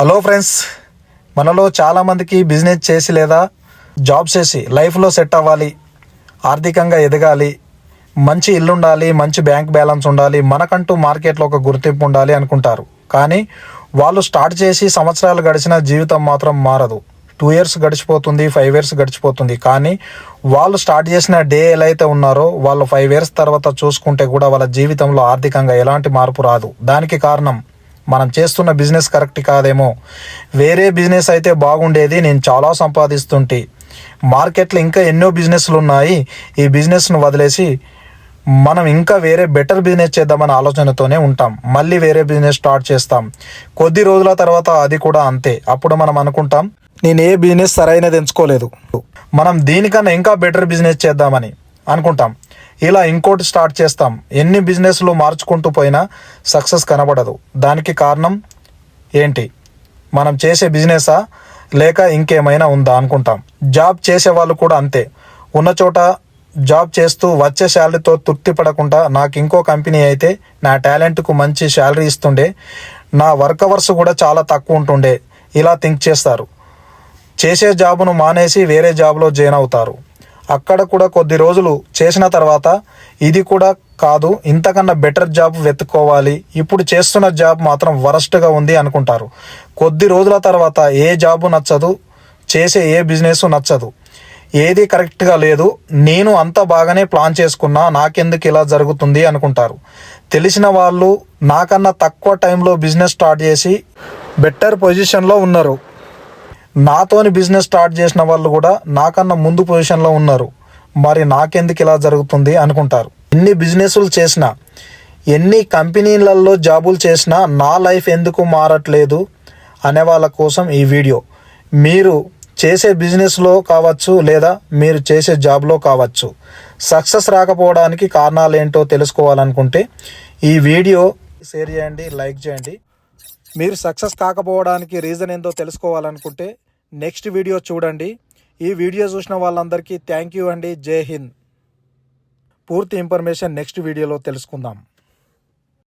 Hello friends, మనలో చాలామందికి business చేసి లేదా జాబ్ చేసి లైఫ్లో సెట్ అవ్వాలి, ఆర్థికంగా ఎదగాలి, మంచి ఇల్లు ఉండాలి, మంచి బ్యాంక్ బ్యాలెన్స్ ఉండాలి, మనకంటూ మార్కెట్లో ఒక గుర్తింపు ఉండాలి అనుకుంటారు. కానీ వాళ్ళు స్టార్ట్ చేసి సంవత్సరాలు గడిచిన జీవితం మాత్రం మారదు. 2 years గడిచిపోతుంది, 5 years గడిచిపోతుంది. కానీ వాళ్ళు స్టార్ట్ చేసిన డే ఎలా అయితే ఉన్నారో వాళ్ళు 5 years తర్వాత చూసుకుంటే కూడా వాళ్ళ జీవితంలో ఆర్థికంగా ఎలాంటి మార్పు రాదు. దానికి కారణం మనం చేస్తున్న బిజినెస్ కరెక్ట్ కాదేమో. వేరే బిజినెస్ అయితే బాగుండేది, నేను చాలా సంపాదిస్తుంటే, మార్కెట్లో ఇంకా ఎన్నో బిజినెస్లు ఉన్నాయి, ఈ బిజినెస్ను వదిలేసి మనం ఇంకా వేరే బెటర్ బిజినెస్ చేద్దామనే ఆలోచనతోనే ఉంటాం. మళ్ళీ వేరే బిజినెస్ స్టార్ట్ చేస్తాం. కొద్ది రోజుల తర్వాత అది కూడా అంతే. అప్పుడు మనం అనుకుంటాం, నేను ఏ బిజినెస్ సరైనది ఎంచుకోలేదు, మనం దీనికన్నా ఇంకా బెటర్ బిజినెస్ చేద్దామని అనుకుంటాం. ఇలా ఇంకోటి స్టార్ట్ చేస్తాం. ఎన్ని బిజినెస్లు మార్చుకుంటూ పోయినా సక్సెస్ కనబడదు. దానికి కారణం ఏంటి? మనం చేసే బిజినెసా లేక ఇంకేమైనా ఉందా అనుకుంటాం. జాబ్ చేసే వాళ్ళు కూడా అంతే. ఉన్న చోట జాబ్ చేస్తూ వచ్చే శాలరీతో తృప్తి పడకుండా నాకు ఇంకో కంపెనీ అయితే నా టాలెంట్కు మంచి శాలరీ ఇస్తుండే, నా వర్క్ అవర్స్ కూడా చాలా తక్కువ ఉంటుండే, ఇలా థింక్ చేస్తారు. చేసే జాబును మానేసి వేరే జాబ్లో జాయిన్ అవుతారు. అక్కడ కూడా కొద్ది రోజులు చేసిన తర్వాత ఇది కూడా కాదు, ఇంతకన్నా బెటర్ జాబ్ వెతుక్కోవాలి, ఇప్పుడు చేస్తున్న జాబ్ మాత్రం వరస్ట్గా ఉంది అనుకుంటారు. కొద్ది రోజుల తర్వాత ఏ జాబు నచ్చదు, చేసే ఏ బిజినెస్ నచ్చదు, ఏది కరెక్ట్గా లేదు, నేను అంత బాగానే ప్లాన్ చేసుకున్నా, నాకెందుకు ఇలా జరుగుతుంది అనుకుంటారు. తెలిసిన వాళ్ళు నాకన్నా తక్కువ టైంలో బిజినెస్ స్టార్ట్ చేసి బెటర్ పొజిషన్లో ఉన్నారు. నాతోని బిజినెస్ స్టార్ట్ చేసిన వాళ్ళు కూడా నాకన్నా ముందు పొజిషన్లో ఉన్నారు. మరి నాకెందుకు ఇలా జరుగుతుంది అనుకుంటారు. ఎన్ని బిజినెస్లు చేసినా, ఎన్ని కంపెనీలలో జాబులు చేసినా నా లైఫ్ ఎందుకు మారట్లేదు అనే వాళ్ళ కోసం ఈ వీడియో. మీరు చేసే బిజినెస్లో కావచ్చు లేదా మీరు చేసే జాబ్లో కావచ్చు, సక్సెస్ రాకపోవడానికి కారణాలు ఏంటో తెలుసుకోవాలనుకుంటే ఈ వీడియో షేర్ చేయండి, లైక్ చేయండి. మీరు సక్సెస్ కాకపోవడానికి రీజన్ ఏందో తెలుసుకోవాలనుకుంటే నెక్స్ట్ వీడియో చూడండి. ఈ వీడియో చూసిన వాళ్ళందరికీ థ్యాంక్ యూ అండి. జై హింద్. పూర్తి ఇన్ఫర్మేషన్ నెక్స్ట్ వీడియోలో తెలుసుకుందాం.